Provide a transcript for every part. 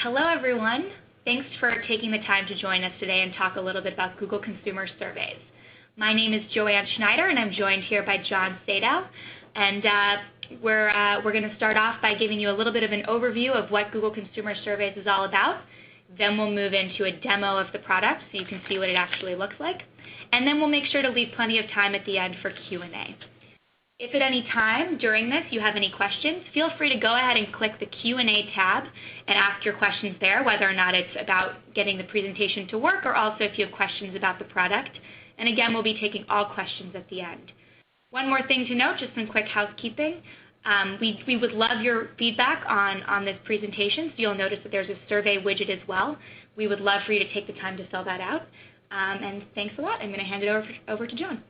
Hello, everyone. Thanks for taking the time to join us today and talk a little bit about Google Consumer Surveys. My name is Joanne Schneider, and I'm joined here by John Sadow. And we're going to start off by giving you a little bit of an overview of what Google Consumer Surveys is all about. Then we'll move into a demo of the product so you can see what it actually looks like. And then we'll make sure to leave plenty of time at the end for Q&A. If at any time during this you have any questions, feel free to go ahead and click the Q&A tab and ask your questions there, whether or not it's about getting the presentation to work or also if you have questions about the product. And again, we'll be taking all questions at the end. One more thing to note, just some quick housekeeping. We would love your feedback on this presentation, so you'll notice that there's a survey widget as well. We would love for you to take the time to fill that out. And thanks a lot. I'm going to hand it over to John.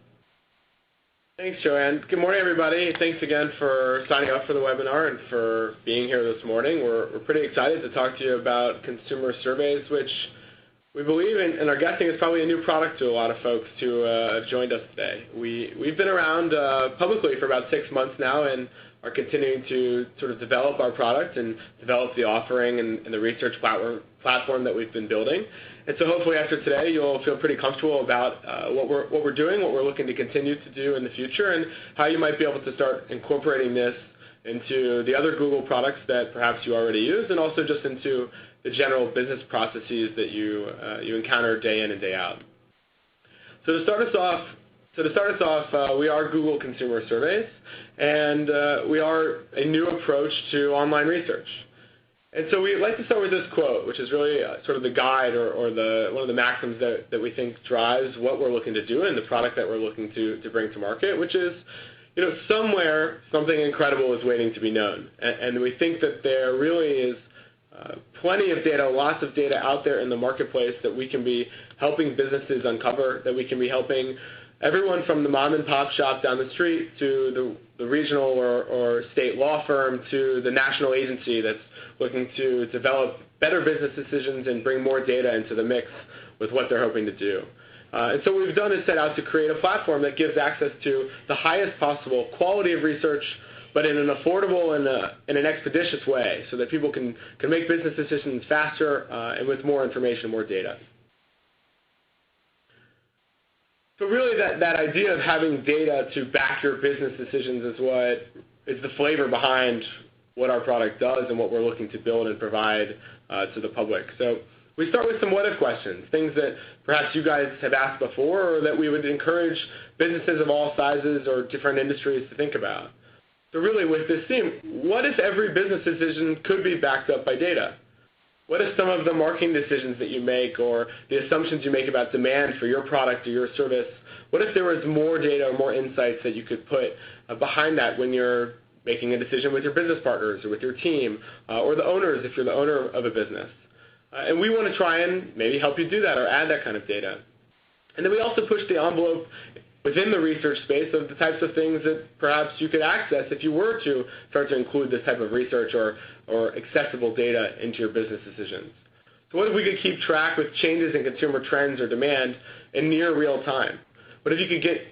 Thanks, Joanne. Good morning, everybody. Thanks again for signing up for the webinar and for being here this morning. We're pretty excited to talk to you about consumer surveys, which we believe and are guessing is probably a new product to a lot of folks who have joined us today. We've been around publicly for about 6 months now and are continuing to sort of develop our product and develop the offering and the research platform that we've been building. And so hopefully after today you'll feel pretty comfortable about what we're doing, what we're looking to continue to do in the future, and how you might be able to start incorporating this into the other Google products that perhaps you already use, and also just into the general business processes that you encounter day in and day out. So to start us off, we are Google Consumer Surveys, and we are a new approach to online research. And so we'd like to start with this quote, which is really sort of the guide or one of the maxims that we think drives what we're looking to do and the product that we're looking to bring to market, which is, somewhere something incredible is waiting to be known. And we think that there really is plenty of data, lots of data out there in the marketplace that we can be helping businesses uncover, that we can be helping everyone from the mom and pop shop down the street to the regional or state law firm to the national agency that's looking to develop better business decisions and bring more data into the mix with what they're hoping to do. And so what we've done is set out to create a platform that gives access to the highest possible quality of research, but in an affordable and in an expeditious way, so that people can make business decisions faster and with more information, more data. So really that idea of having data to back your business decisions is what is the flavor behind what our product does and what we're looking to build and provide to the public. So we start with some what-if questions, things that perhaps you guys have asked before or that we would encourage businesses of all sizes or different industries to think about. So really with this theme, what if every business decision could be backed up by data? What if some of the marketing decisions that you make or the assumptions you make about demand for your product or your service, what if there was more data or more insights that you could put behind that when you're making a decision with your business partners or with your team or the owners if you're the owner of a business? And we want to try and maybe help you do that or add that kind of data. And then we also push the envelope within the research space of the types of things that perhaps you could access if you were to start to include this type of research or accessible data into your business decisions. So what if we could keep track with changes in consumer trends or demand in near real time? What if you could get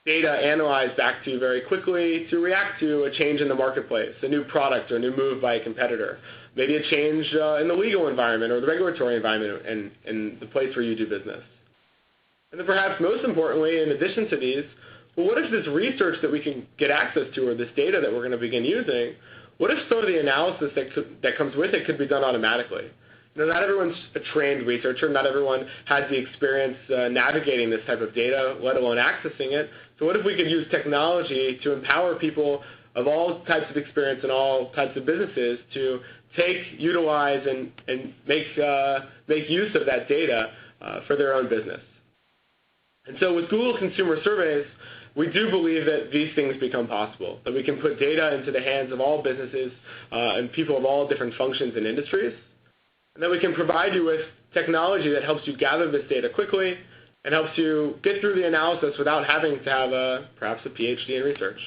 data analyzed back to you very quickly to react to a change in the marketplace, a new product or a new move by a competitor, maybe a change in the legal environment or the regulatory environment and the place where you do business? And then perhaps most importantly, in addition to these, well, what if this research that we can get access to or this data that we're going to begin using, what if some of the analysis that comes with it could be done automatically? Not everyone's a trained researcher. Not everyone has the experience navigating this type of data, let alone accessing it. So what if we could use technology to empower people of all types of experience and all types of businesses to take, utilize, and make use of that data for their own business? And so with Google Consumer Surveys, we do believe that these things become possible, that we can put data into the hands of all businesses and people of all different functions and industries, and that we can provide you with technology that helps you gather this data quickly and helps you get through the analysis without having to have perhaps a PhD in research.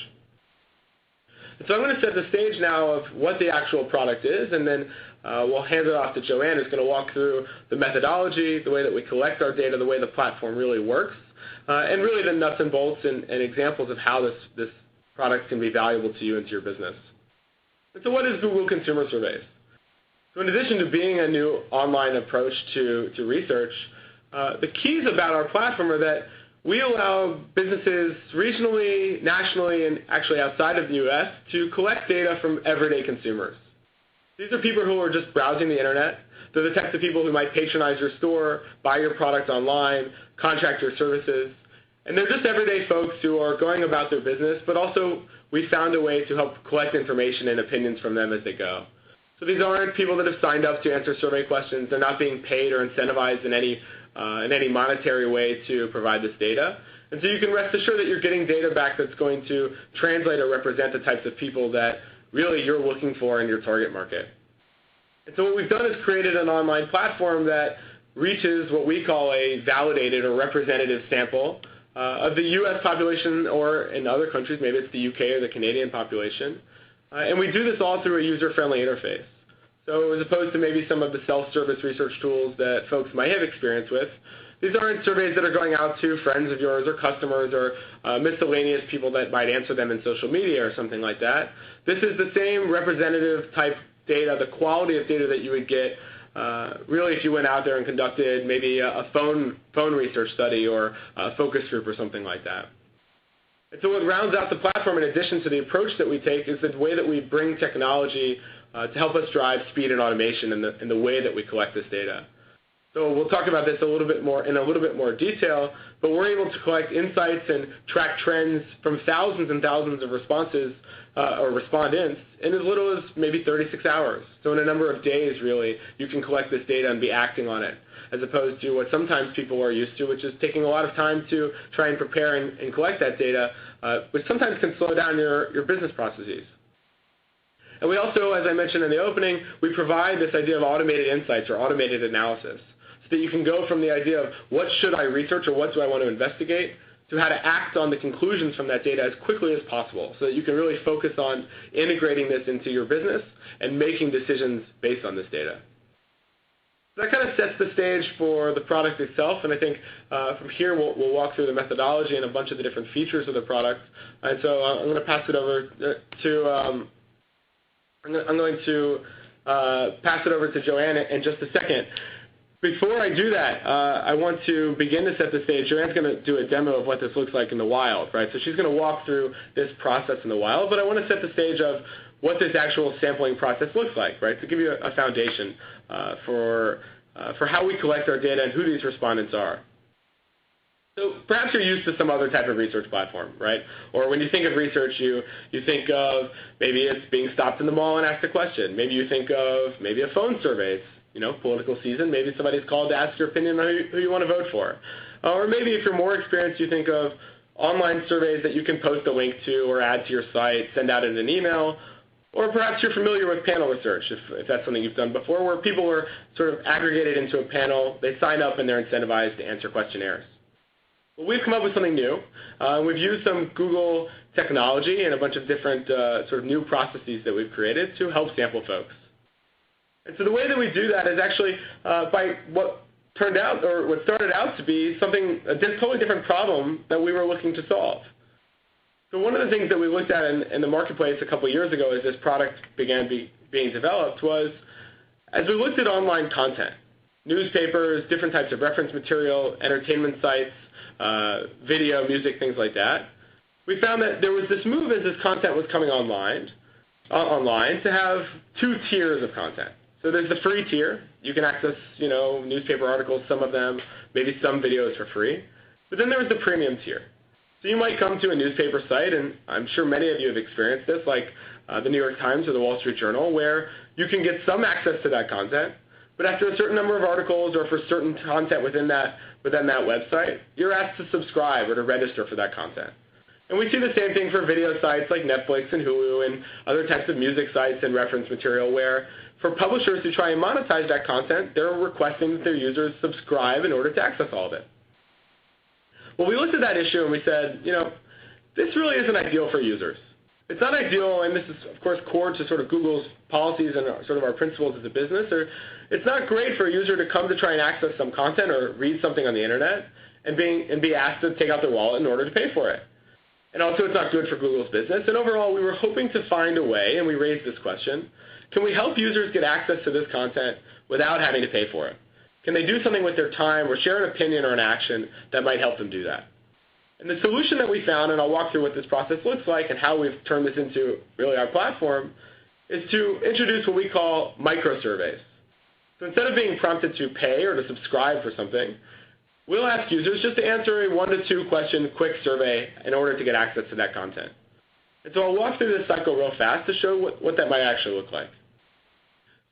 And so I'm going to set the stage now of what the actual product is, and then we'll hand it off to Joanne, who's going to walk through the methodology, the way that we collect our data, the way the platform really works, and really the nuts and bolts and examples of how this product can be valuable to you and to your business. And so what is Google Consumer Surveys? So in addition to being a new online approach to research, the keys about our platform are that we allow businesses regionally, nationally, and actually outside of the U.S. to collect data from everyday consumers. These are people who are just browsing the internet. They're the types of people who might patronize your store, buy your product online, contract your services. And they're just everyday folks who are going about their business, but also we found a way to help collect information and opinions from them as they go. So these aren't people that have signed up to answer survey questions. They're not being paid or incentivized in any monetary way to provide this data. And so you can rest assured that you're getting data back that's going to translate or represent the types of people that really you're looking for in your target market. And so what we've done is created an online platform that reaches what we call a validated or representative sample of the U.S. population, or in other countries, maybe it's the UK or the Canadian population. And we do this all through a user-friendly interface. So as opposed to maybe some of the self-service research tools that folks might have experience with, these aren't surveys that are going out to friends of yours or customers or miscellaneous people that might answer them in social media or something like that. This is the same representative type data, the quality of data that you would get really if you went out there and conducted maybe a phone research study or a focus group or something like that. And so what rounds out the platform in addition to the approach that we take is the way that we bring technology to help us drive speed and automation in the way that we collect this data. So we'll talk about this in a little bit more detail, but we're able to collect insights and track trends from thousands and thousands of responses or respondents in as little as maybe 36 hours. So in a number of days, really, you can collect this data and be acting on it, as opposed to what sometimes people are used to, which is taking a lot of time to try and prepare and collect that data, which sometimes can slow down your business processes. And we also, as I mentioned in the opening, we provide this idea of automated insights or automated analysis, so that you can go from the idea of what should I research or what do I want to investigate to how to act on the conclusions from that data as quickly as possible, so that you can really focus on integrating this into your business and making decisions based on this data. So that kind of sets the stage for the product itself, and I think from here we'll walk through the methodology and a bunch of the different features of the product. And so I'm going to pass it over to Joanne in just a second. Before I do that, I want to begin to set the stage. Joanne's going to do a demo of what this looks like in the wild, right? So she's going to walk through this process in the wild, but I want to set the stage of what this actual sampling process looks like, right, to give you a foundation for how we collect our data and who these respondents are. So perhaps you're used to some other type of research platform, right? Or when you think of research, you think of maybe it's being stopped in the mall and asked a question. Maybe you think of maybe a phone survey. It's, political season. Maybe somebody's called to ask your opinion on who you want to vote for. Or maybe if you're more experienced, you think of online surveys that you can post a link to or add to your site, send out in an email. Or perhaps you're familiar with panel research, if that's something you've done before, where people are sort of aggregated into a panel, they sign up and they're incentivized to answer questionnaires. Well, we've come up with something new. We've used some Google technology and a bunch of different sort of new processes that we've created to help sample folks. And so the way that we do that is actually by what started out to be a totally different problem that we were looking to solve. So one of the things that we looked at in the marketplace a couple of years ago as this product began being developed was, as we looked at online content, newspapers, different types of reference material, entertainment sites, video, music, things like that, we found that there was this move as this content was coming online to have two tiers of content. So there's the free tier. You can access, newspaper articles, some of them, maybe some videos for free. But then there was the premium tier. So you might come to a newspaper site, and I'm sure many of you have experienced this, like the New York Times or the Wall Street Journal, where you can get some access to that content, but after a certain number of articles or for certain content within that website, you're asked to subscribe or to register for that content. And we see the same thing for video sites like Netflix and Hulu and other types of music sites and reference material where for publishers to try and monetize that content, they're requesting that their users subscribe in order to access all of it. Well, we looked at that issue and we said, this really isn't ideal for users. It's not ideal, and this is, of course, core to sort of Google's policies and sort of our principles as a business. It's not great for a user to come to try and access some content or read something on the internet and be asked to take out their wallet in order to pay for it. And also, it's not good for Google's business. And overall, we were hoping to find a way, and we raised this question, can we help users get access to this content without having to pay for it? Can they do something with their time or share an opinion or an action that might help them do that? And the solution that we found, and I'll walk through what this process looks like and how we've turned this into really our platform, is to introduce what we call microsurveys. So instead of being prompted to pay or to subscribe for something, we'll ask users just to answer a 1 to 2 question quick survey in order to get access to that content. And so I'll walk through this cycle real fast to show what that might actually look like.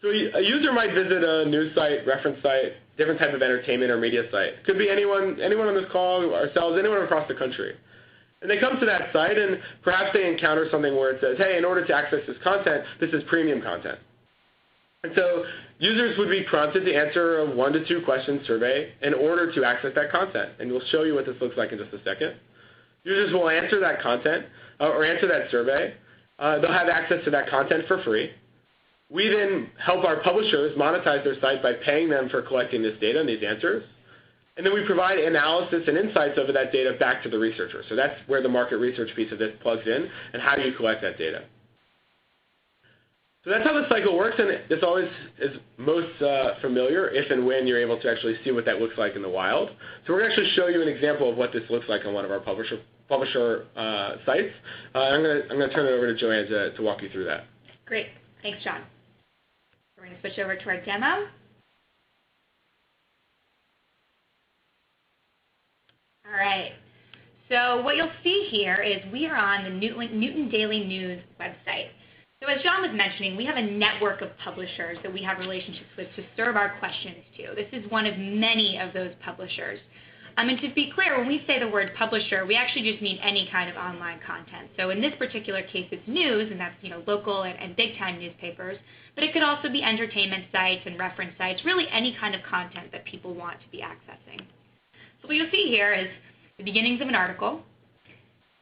So a user might visit a news site, reference site, different type of entertainment or media site. Could be anyone on this call, ourselves, anyone across the country. And they come to that site and perhaps they encounter something where it says, hey, in order to access this content, this is premium content. And so users would be prompted to answer a 1 to 2 question survey in order to access that content. And we'll show you what this looks like in just a second. Users will answer that content or answer that survey. They'll have access to that content for free. We then help our publishers monetize their site by paying them for collecting this data and these answers. And then we provide analysis and insights over that data back to the researcher. So that's where the market research piece of this plugs in and how you collect that data. So that's how the cycle works, and this always is most familiar if and when you're able to actually see what that looks like in the wild. So we're going to actually show you an example of what this looks like on one of our publisher sites. I'm going to turn it over to Joanne to walk you through that. Great. Thanks, John. We're going to switch over to our demo. All right. So what you'll see here is we are on the Newton Daily News website. So as John was mentioning, we have a network of publishers that we have relationships with to serve our questions to. This is one of many of those publishers. And to be clear, when we say the word publisher, we actually just mean any kind of online content. So in this particular case, it's news, and that's local and big-time newspapers. But it could also be entertainment sites and reference sites, really any kind of content that people want to be accessing. So what you'll see here is the beginnings of an article.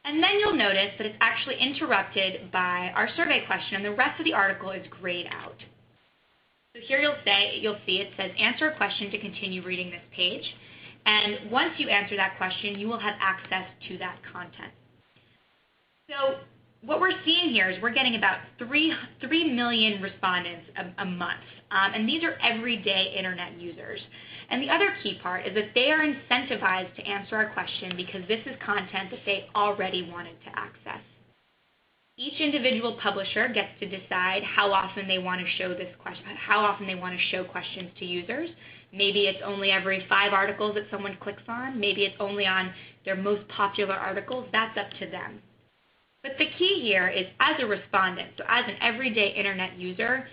And then you'll notice that it's actually interrupted by our survey question, and the rest of the article is grayed out. So here you'll see it says, answer a question to continue reading this page. And once you answer that question, you will have access to that content. So what we're seeing here is we're getting about 3 million respondents a month. And these are everyday internet users. And the other key part is that they are incentivized to answer our question because this is content that they already wanted to access. Each individual publisher gets to decide how often they want to show questions to users. Maybe it's only every 5 articles that someone clicks on. Maybe it's only on their most popular articles. That's up to them. But the key here is as a respondent, so as an everyday internet user,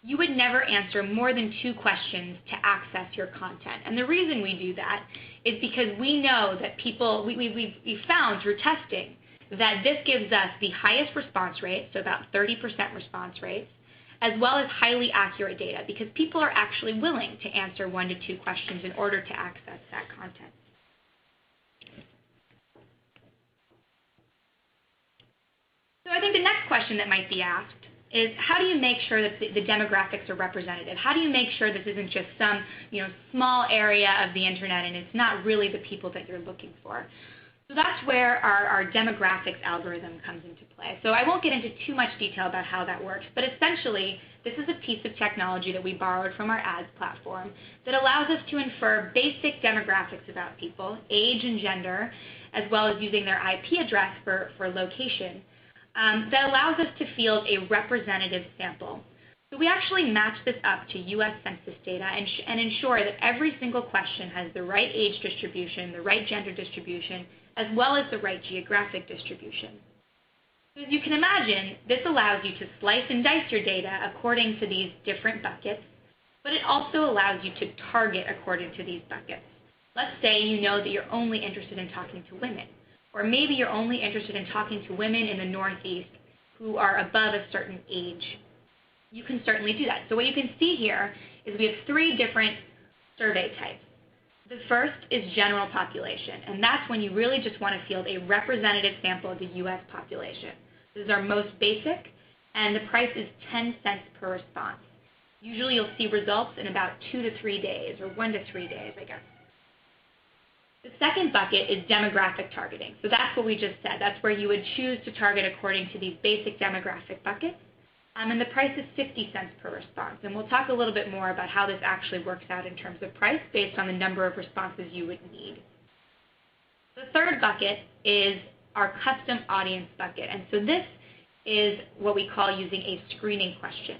you would never answer more than 2 questions to access your content. And the reason we do that is because we know that we've found through testing that this gives us the highest response rate, so about 30% response rates, as well as highly accurate data because people are actually willing to answer 1 to 2 questions in order to access that content. So I think the next question that might be asked is how do you make sure that the demographics are representative? How do you make sure this isn't just some small area of the internet and it's not really the people that you're looking for? So that's where our demographics algorithm comes into play. So I won't get into too much detail about how that works, but essentially this is a piece of technology that we borrowed from our ads platform that allows us to infer basic demographics about people, age and gender, as well as using their IP address for location. That allows us to field a representative sample. So we actually match this up to U.S. Census data and ensure that every single question has the right age distribution, the right gender distribution, as well as the right geographic distribution. So as you can imagine, this allows you to slice and dice your data according to these different buckets, but it also allows you to target according to these buckets. Let's say you know that you're only interested in talking to women. Or maybe you're only interested in talking to women in the Northeast who are above a certain age. You can certainly do that. So what you can see here is we have 3 different survey types. The first is general population, and that's when you really just want to field a representative sample of the U.S. population. This is our most basic, and the price is 10 cents per response. Usually you'll see results in about 2 to 3 days, or 1 to 3 days, I guess. The second bucket is demographic targeting. So that's what we just said. That's where you would choose to target according to these basic demographic buckets. And the price is 50 cents per response. And we'll talk a little bit more about how this actually works out in terms of price based on the number of responses you would need. The third bucket is our custom audience bucket. And so this is what we call using a screening question.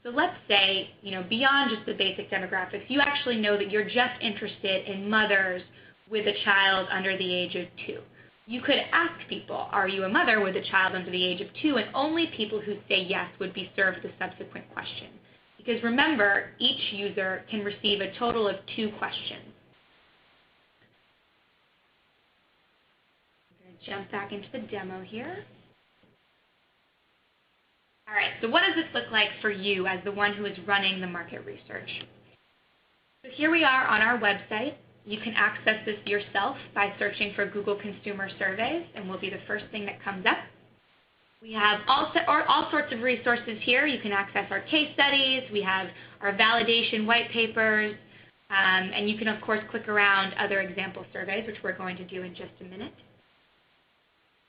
So let's say, beyond just the basic demographics, you actually know that you're just interested in mothers with a child under the age of 2. You could ask people, are you a mother with a child under the age of 2? And only people who say yes would be served the subsequent question. Because remember, each user can receive a total of 2 questions. I'm going to jump back into the demo here. All right, so what does this look like for you as the one who is running the market research? So here we are on our website. You can access this yourself by searching for Google Consumer Surveys, and will be the first thing that comes up. We have all sorts of resources here. You can access our case studies. We have our validation white papers, and you can, of course, click around other example surveys, which we're going to do in just a minute.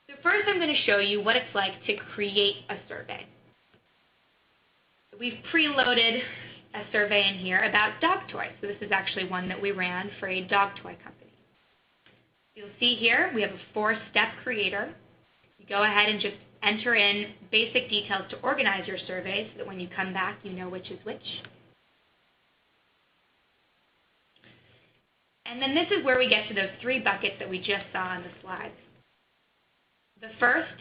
So first, I'm going to show you what it's like to create a survey. So we've preloaded a survey in here about dog toys. So this is actually one that we ran for a dog toy company. You'll see here we have a 4-step creator. You go ahead and just enter in basic details to organize your survey so that when you come back you know which is which. And then this is where we get to those 3 buckets that we just saw on the slides. The first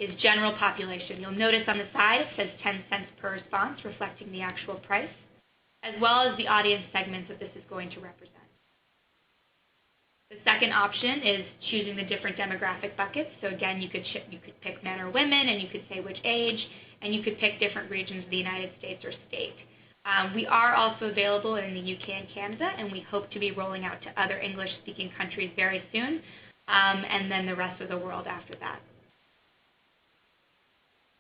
is general population. You'll notice on the side it says 10 cents per response, reflecting the actual price, as well as the audience segments that this is going to represent. The second option is choosing the different demographic buckets. So again, you could pick men or women, and you could say which age, and you could pick different regions of the United States or state. We are also available in the UK and Canada, and we hope to be rolling out to other English-speaking countries very soon, and then the rest of the world after that.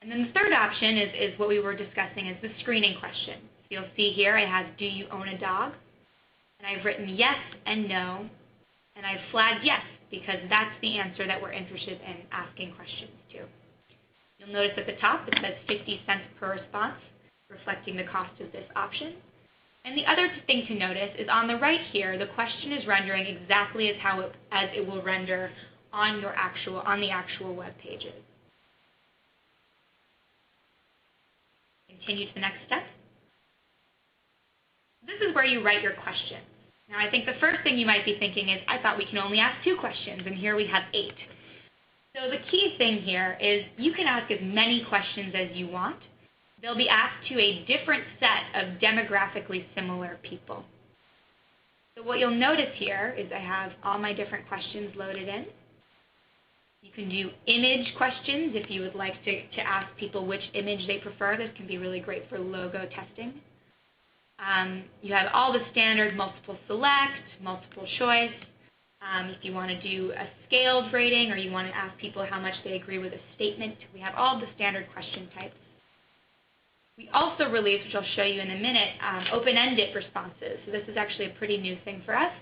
And then the third option is what we were discussing, is the screening question. So you'll see here I have, do you own a dog? And I've written yes and no, and I've flagged yes because that's the answer that we're interested in asking questions to. You'll notice at the top it says 50 cents per response, reflecting the cost of this option. And the other thing to notice is on the right here, the question is rendering exactly as it will render on the actual web pages. Continue to the next step. This is where you write your questions. Now, I think the first thing you might be thinking is, I thought we can only ask 2 questions, and here we have 8. So the key thing here is you can ask as many questions as you want. They'll be asked to a different set of demographically similar people. So what you'll notice here is I have all my different questions loaded in. You can do image questions if you would like to ask people which image they prefer. This can be really great for logo testing. You have all the standard multiple select, multiple choice. If you want to do a scaled rating or you want to ask people how much they agree with a statement, we have all the standard question types. We also released, which I'll show you in a minute, open-ended responses. So this is actually a pretty new thing for us.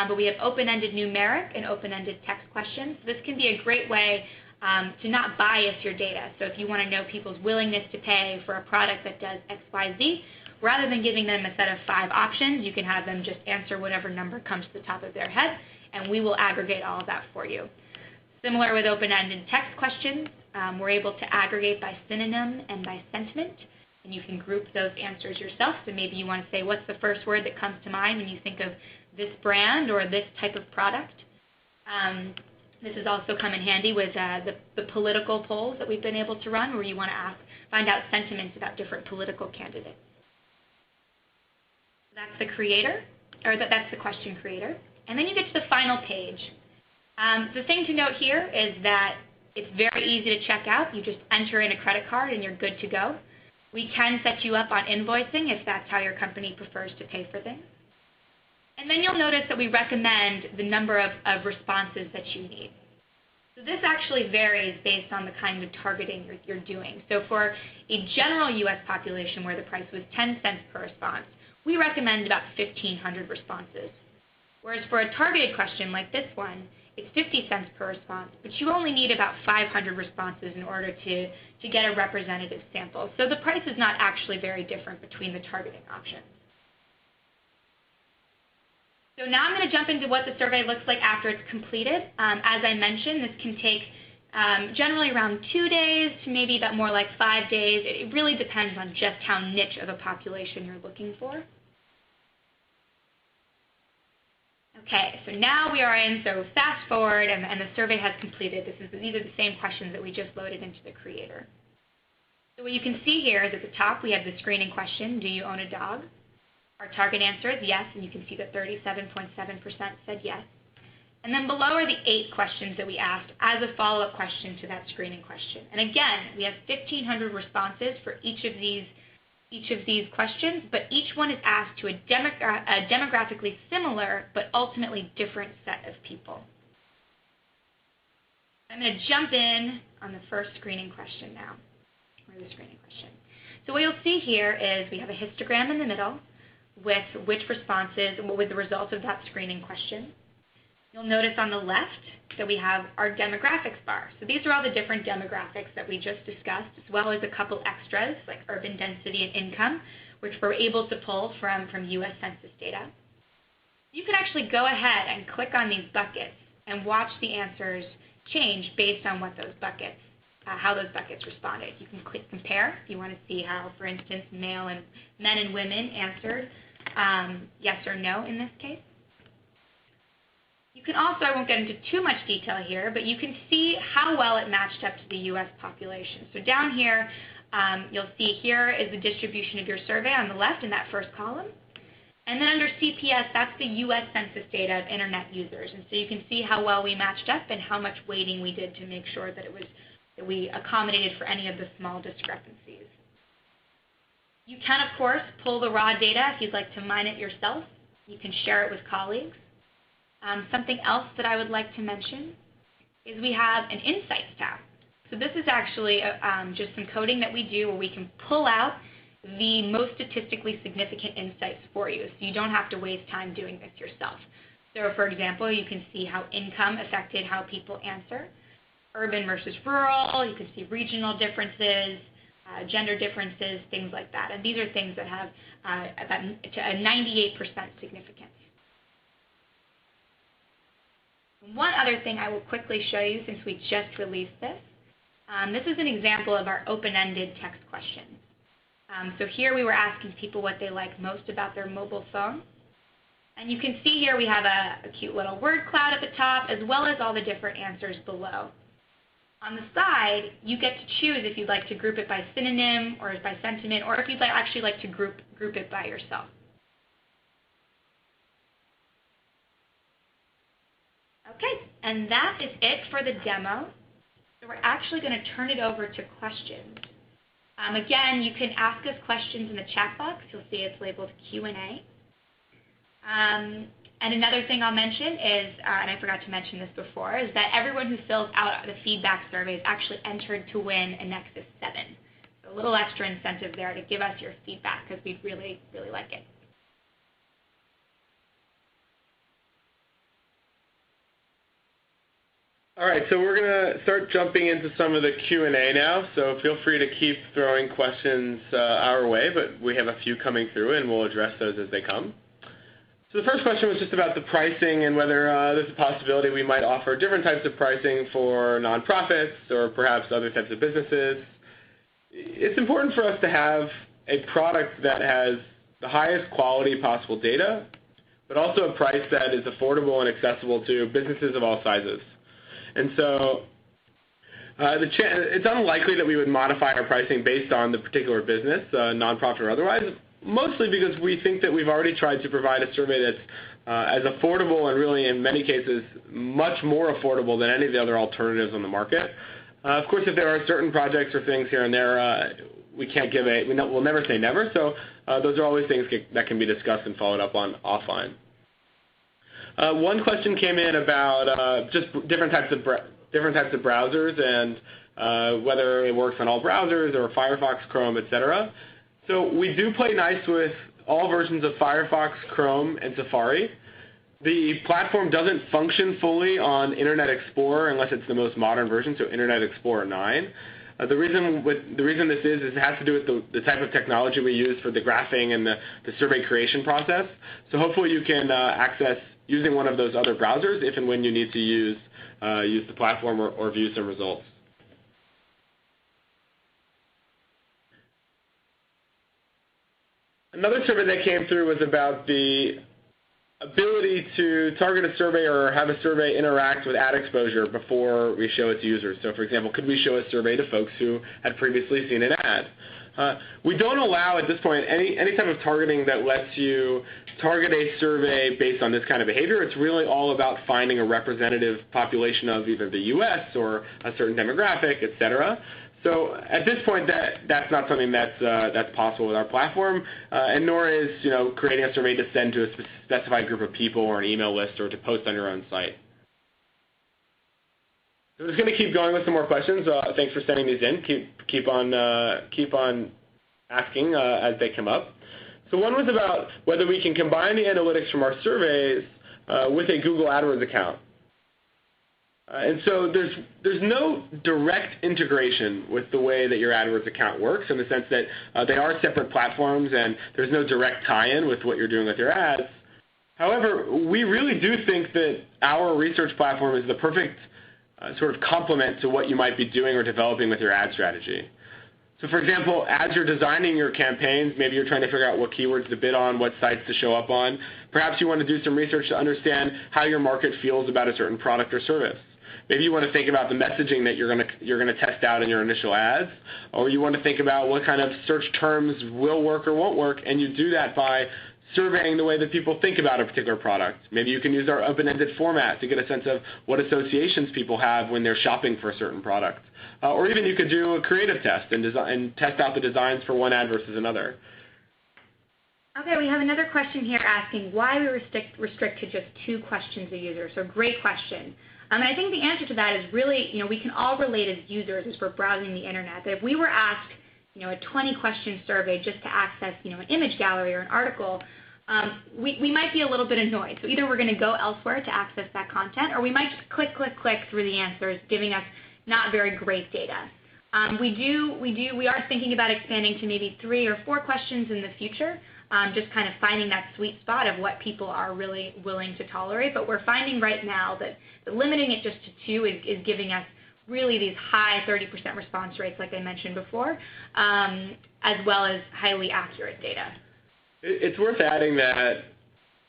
But we have open-ended numeric and open-ended text questions. This can be a great way to not bias your data. So if you want to know people's willingness to pay for a product that does X, Y, Z, rather than giving them a set of 5 options, you can have them just answer whatever number comes to the top of their head, and we will aggregate all of that for you. Similar with open-ended text questions, we're able to aggregate by synonym and by sentiment. And you can group those answers yourself. So maybe you want to say, what's the first word that comes to mind when you think of this brand or this type of product? This has also come in handy with the political polls that we've been able to run, where you want to find out sentiments about different political candidates. That's the creator, or that's the question creator. And then you get to the final page. The thing to note here is that it's very easy to check out. You just enter in a credit card and you're good to go. We can set you up on invoicing if that's how your company prefers to pay for things. And then you'll notice that we recommend the number of responses that you need. So this actually varies based on the kind of targeting you're doing. So for a general U.S. population where the price was 10 cents per response, we recommend about 1,500 responses. Whereas for a targeted question like this one, it's 50 cents per response, but you only need about 500 responses in order to get a representative sample. So the price is not actually very different between the targeting options. So now I'm going to jump into what the survey looks like after it's completed. As I mentioned, this can take generally around 2 days to maybe about more like 5 days. It really depends on just how niche of a population you're looking for. Okay, so now we are in, so fast forward, and the survey has completed. These are the same questions that we just loaded into the creator. So what you can see here is at the top we have the screening question, do you own a dog? Our target answer is yes, and you can see that 37.7% said yes. And then below are the 8 questions that we asked as a follow-up question to that screening question. And again, we have 1,500 responses for each of these questions, but each one is asked to a demographically similar but ultimately different set of people. I'm going to jump in on the first screening question now, or the screening question. So what you'll see here is we have a histogram in the middle with which responses, with the results of that screening question. You'll notice on the left that we have our demographics bar. So these are all the different demographics that we just discussed, as well as a couple extras like urban density and income, which we're able to pull from U.S. Census data. You can actually go ahead and click on these buckets and watch the answers change based on what those buckets, how those buckets responded. You can click compare if you want to see how, for instance, men and women answered yes or no in this case. You can also, I won't get into too much detail here, but you can see how well it matched up to the U.S. population. So down here, you'll see here is the distribution of your survey on the left in that first column. And then under CPS, that's the U.S. Census data of Internet users. And so you can see how well we matched up and how much weighting we did to make sure that we accommodated for any of the small discrepancies. You can, of course, pull the raw data if you'd like to mine it yourself. You can share it with colleagues. Something else that I would like to mention is we have an Insights tab. So this is actually just some coding that we do where we can pull out the most statistically significant insights for you, so you don't have to waste time doing this yourself. So for example, you can see how income affected how people answer, urban versus rural, you can see regional differences, gender differences, things like that. And these are things that have about a 98% significance. One other thing I will quickly show you since we just released this. This is an example of our open-ended text questions. So here we were asking people what they like most about their mobile phone. And you can see here we have a cute little word cloud at the top as well as all the different answers below. On the side, you get to choose if you'd like to group it by synonym or by sentiment, or if you'd actually like to group it by yourself. Okay, and that is it for the demo. So we're actually going to turn it over to questions. Again, you can ask us questions in the chat box. You'll see it's labeled Q&A. And another thing I'll mention is, and I forgot to mention this before, is that everyone who fills out the feedback survey is actually entered to win a Nexus 7. So a little extra incentive there to give us your feedback because we'd really, really like it. All right, so we're going to start jumping into some of the Q&A now, so feel free to keep throwing questions our way, but we have a few coming through, and we'll address those as they come. So the first question was just about the pricing and whether there's a possibility we might offer different types of pricing for nonprofits or perhaps other types of businesses. It's important for us to have a product that has the highest quality possible data, but also a price that is affordable and accessible to businesses of all sizes. And so it's unlikely that we would modify our pricing based on the particular business, nonprofit or otherwise, mostly because we think that we've already tried to provide a survey that's as affordable and really in many cases much more affordable than any of the other alternatives on the market. Of course, if there are certain projects or things here and there, we'll never say never, so those are always things that can be discussed and followed up on offline. One question came in about just different types of browsers and whether it works on all browsers or Firefox, Chrome, etc. So we do play nice with all versions of Firefox, Chrome, and Safari. The platform doesn't function fully on Internet Explorer unless it's the most modern version, so Internet Explorer 9. The reason this is it has to do with the type of technology we use for the graphing and the survey creation process. So hopefully you can access using one of those other browsers if and when you need to use the platform or view some results. Another survey that came through was about the ability to target a survey or have a survey interact with ad exposure before we show it to users. So for example, could we show a survey to folks who had previously seen an ad? We don't allow at this point any type of targeting that lets you target a survey based on this kind of behavior. It's really all about finding a representative population of either the US or a certain demographic, et cetera. So at this point, that's not something that's possible with our platform, and nor is creating a survey to send to a specified group of people or an email list or to post on your own site. So we're just going to keep going with some more questions. Thanks for sending these in. Keep on asking as they come up. So one was about whether we can combine the analytics from our surveys with a Google AdWords account. And so there's no direct integration with the way that your AdWords account works, in the sense that they are separate platforms and there's no direct tie-in with what you're doing with your ads. However, we really do think that our research platform is the perfect sort of complement to what you might be doing or developing with your ad strategy. So for example, as you're designing your campaigns, maybe you're trying to figure out what keywords to bid on, what sites to show up on. Perhaps you want to do some research to understand how your market feels about a certain product or service. Maybe you want to think about the messaging that you're going to test out in your initial ads, or you want to think about what kind of search terms will work or won't work, and you do that by surveying the way that people think about a particular product. Maybe you can use our open-ended format to get a sense of what associations people have when they're shopping for a certain product. Or even you could do a creative test and test out the designs for one ad versus another. Okay, we have another question here asking why we restrict to just 2 questions a user. So great question. And I think the answer to that is really, we can all relate as users as we're browsing the internet. That if we were asked, a 20-question survey just to access, an image gallery or an article, we might be a little bit annoyed. So either we're going to go elsewhere to access that content, or we might just click through the answers, giving us not very great data. We are thinking about expanding to maybe 3 or 4 questions in the future. Just kind of finding that sweet spot of what people are really willing to tolerate. But we're finding right now that limiting it just to 2 is giving us really these high 30% response rates, like I mentioned before, as well as highly accurate data. It's worth adding that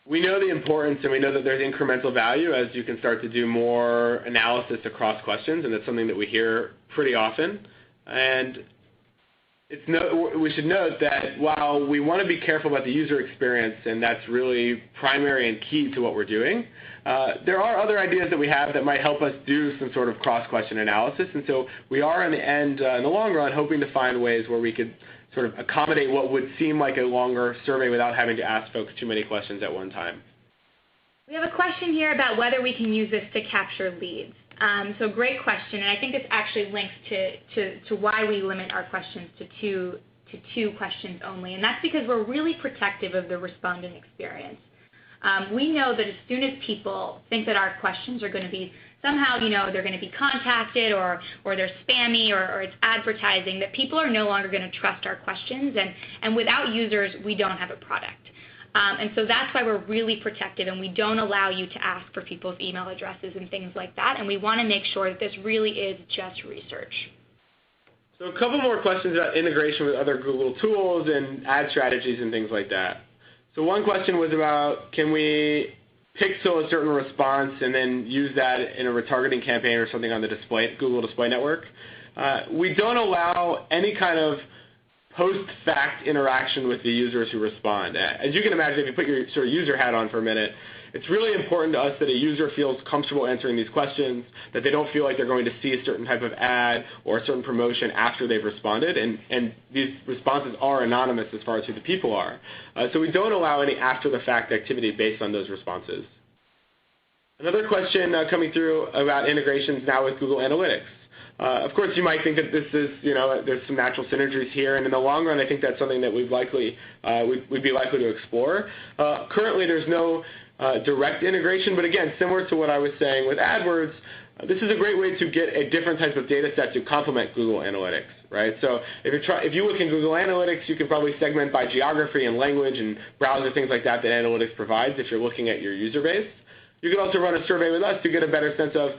we know the importance and we know that there's incremental value as you can start to do more analysis across questions, and that's something that we hear pretty often. And we should note that while we want to be careful about the user experience, and that's really primary and key to what we're doing, there are other ideas that we have that might help us do some sort of cross-question analysis. And so we are in the long run, hoping to find ways where we could sort of accommodate what would seem like a longer survey without having to ask folks too many questions at one time. We have a question here about whether we can use this to capture leads. So great question, and I think this actually links to why we limit our questions to two questions only, and that's because we're really protective of the respondent experience. We know that as soon as people think that our questions are going to be somehow, they're going to be contacted or they're spammy or it's advertising, that people are no longer going to trust our questions, and without users, we don't have a product. And so that's why we're really protective, and we don't allow you to ask for people's email addresses and things like that, and we want to make sure that this really is just research. So a couple more questions about integration with other Google tools and ad strategies and things like that. So one question was about, can we pixel a certain response and then use that in a retargeting campaign or something on the Google Display Network? We don't allow any kind of post-fact interaction with the users who respond. As you can imagine, if you put your sort of user hat on for a minute, it's really important to us that a user feels comfortable answering these questions, that they don't feel like they're going to see a certain type of ad or a certain promotion after they've responded, and these responses are anonymous as far as who the people are. So we don't allow any after-the-fact activity based on those responses. Another question coming through about integrations now with Google Analytics. Of course, you might think that this is, there's some natural synergies here, and in the long run, I think that's something that we'd be likely to explore. Currently, there's no direct integration, but again, similar to what I was saying with AdWords, this is a great way to get a different type of data set to complement Google Analytics, right? So if you look in Google Analytics, you can probably segment by geography and language and browser, things like that Analytics provides if you're looking at your user base. You can also run a survey with us to get a better sense of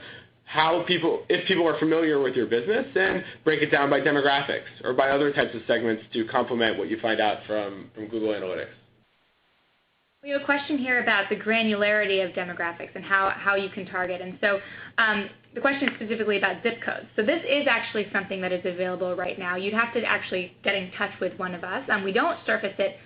if people are familiar with your business, and break it down by demographics or by other types of segments to complement what you find out from Google Analytics. We have a question here about the granularity of demographics and how you can target. And so the question is specifically about zip codes. So this is actually something that is available right now. You'd have to actually get in touch with one of us. We don't surface it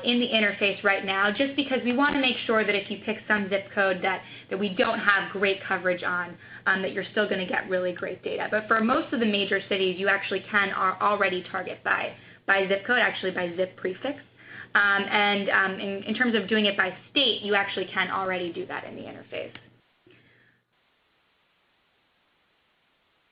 in the interface right now, just because we want to make sure that if you pick some zip code that we don't have great coverage on, that you're still going to get really great data. But for most of the major cities, you actually can already target by zip code, actually by zip prefix. In terms of doing it by state, you actually can already do that in the interface.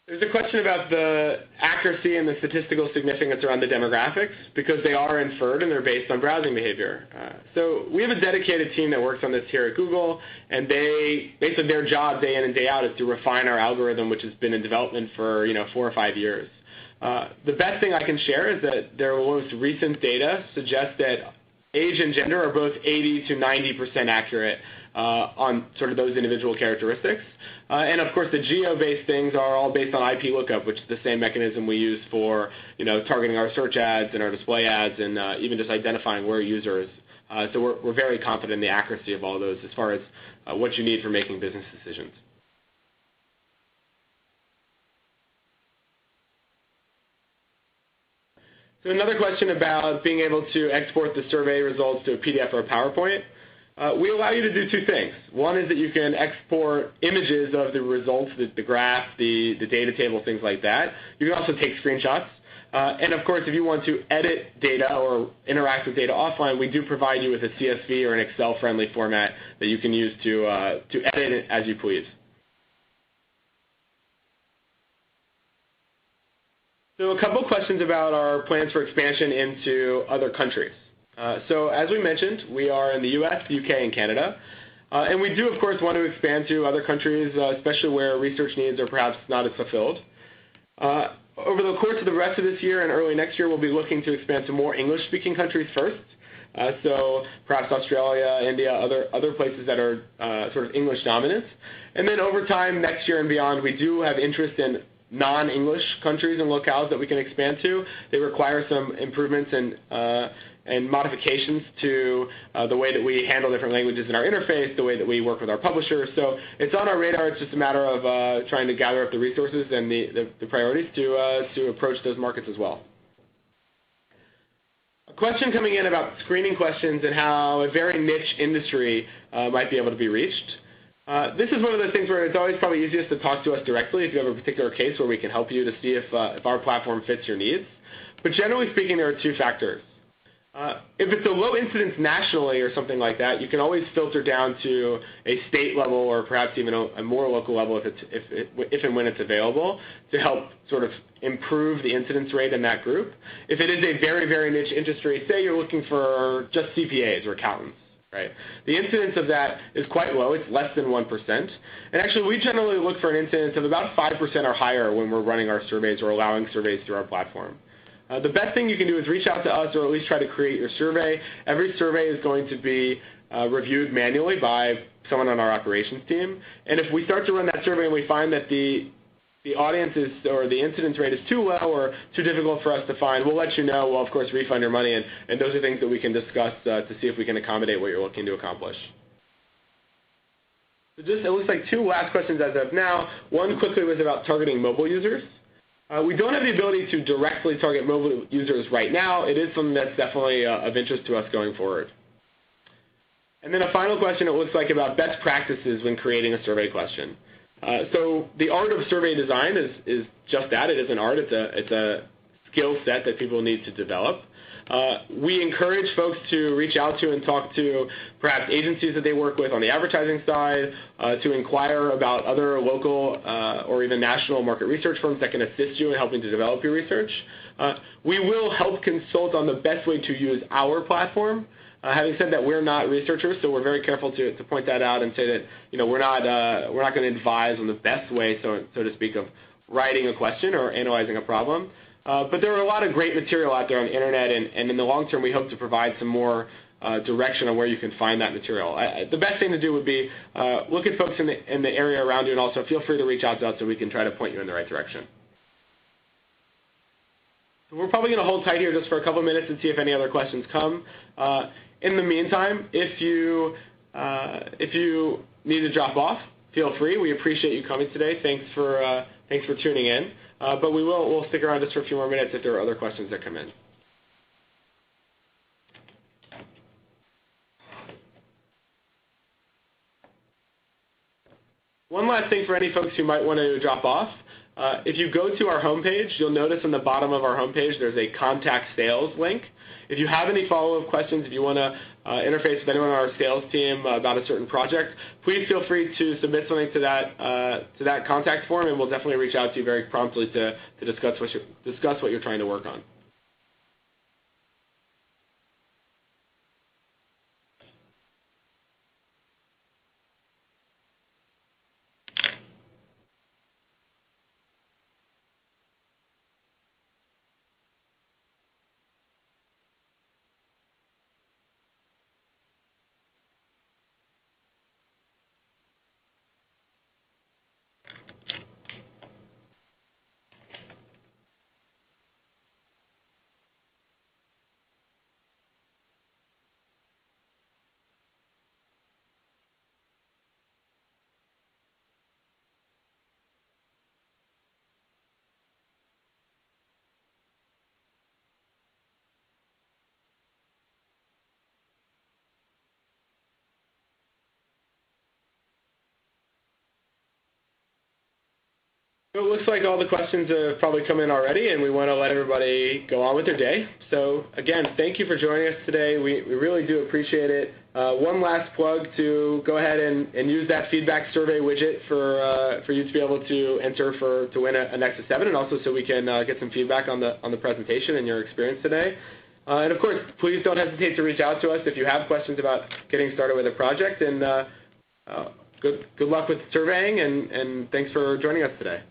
There's a question about the accuracy and the statistical significance around the demographics, because they are inferred and they're based on browsing behavior. So we have a dedicated team that works on this here at Google, and basically their job day in and day out is to refine our algorithm, which has been in development for 4 or 5 years. The best thing I can share is that their most recent data suggests that age and gender are both 80 to 90% accurate on sort of those individual characteristics. And of course, the geo-based things are all based on IP lookup, which is the same mechanism we use for targeting our search ads and our display ads, and even just identifying where a user is. So we're very confident in the accuracy of all those as far as what you need for making business decisions. So another question about being able to export the survey results to a PDF or a PowerPoint. We allow you to do 2 things. One is that you can export images of the results, the graph, the data table, things like that. You can also take screenshots. And of course, if you want to edit data or interact with data offline, we do provide you with a CSV or an Excel-friendly format that you can use to edit it as you please. So a couple questions about our plans for expansion into other countries. So as we mentioned, we are in the US, the UK, and Canada. And we do, of course, want to expand to other countries, especially where research needs are perhaps not as fulfilled. Over the course of the rest of this year and early next year, we'll be looking to expand to more English-speaking countries first. So perhaps Australia, India, other places that are sort of English dominant. And then over time, next year and beyond, we do have interest in non-English countries and locales that we can expand to. They require some improvements and modifications to the way that we handle different languages in our interface, the way that we work with our publishers. So it's on our radar. It's just a matter of trying to gather up the resources and the priorities to approach those markets as well. A question coming in about screening questions and how a very niche industry might be able to be reached. This is one of those things where it's always probably easiest to talk to us directly if you have a particular case where we can help you to see if our platform fits your needs. But generally speaking, there are 2 factors. If it's a low incidence nationally or something like that, you can always filter down to a state level or perhaps even a more local level if and when it's available to help sort of improve the incidence rate in that group. If it is a very, very niche industry, say you're looking for just CPAs or accountants, right? The incidence of that is quite low. It's less than 1%. And actually, we generally look for an incidence of about 5% or higher when we're running our surveys or allowing surveys through our platform. The best thing you can do is reach out to us or at least try to create your survey. Every survey is going to be reviewed manually by someone on our operations team. And if we start to run that survey and we find that the audience is, or the incidence rate is too low or too difficult for us to find, we'll let you know. We'll, of course, refund your money. And those are things that we can discuss to see if we can accommodate what you're looking to accomplish. So just, it looks like 2 last questions as of now. One quickly was about targeting mobile users. We don't have the ability to directly target mobile users right now. It is something that's definitely of interest to us going forward. And then a final question, it looks like, about best practices when creating a survey question. So the art of survey design is just that. It is an art. It's a skill set that people need to develop. We encourage folks to reach out to and talk to perhaps agencies that they work with on the advertising side, to inquire about other local or even national market research firms that can assist you in helping to develop your research. We will help consult on the best way to use our platform, Having said that, we're not researchers, so we're very careful to point that out and say that we're not going to advise on the best way, so to speak, of writing a question or analyzing a problem. But there are a lot of great material out there on the internet, and in the long term, we hope to provide some more direction on where you can find that material. The best thing to do would be look at folks in the area around you, and also feel free to reach out to us so we can try to point you in the right direction. So we're probably going to hold tight here just for a couple minutes and see if any other questions come. In the meantime, if you need to drop off, feel free. We appreciate you coming today. Thanks for tuning in. But we'll stick around just for a few more minutes if there are other questions that come in. One last thing for any folks who might want to drop off. If you go to our homepage, you'll notice on the bottom of our homepage there's a Contact Sales link. If you have any follow-up questions, if you want to interface with anyone on our sales team about a certain project, please feel free to submit something to that contact form, and we'll definitely reach out to you very promptly to discuss what you're trying to work on. So it looks like all the questions have probably come in already, and we want to let everybody go on with their day. So again, thank you for joining us today. We really do appreciate it. One last plug to go ahead and use that feedback survey widget for you to be able to enter to win a Nexus 7, and also so we can get some feedback on the presentation and your experience today. And of course, please don't hesitate to reach out to us if you have questions about getting started with a project. And good luck with surveying, and thanks for joining us today.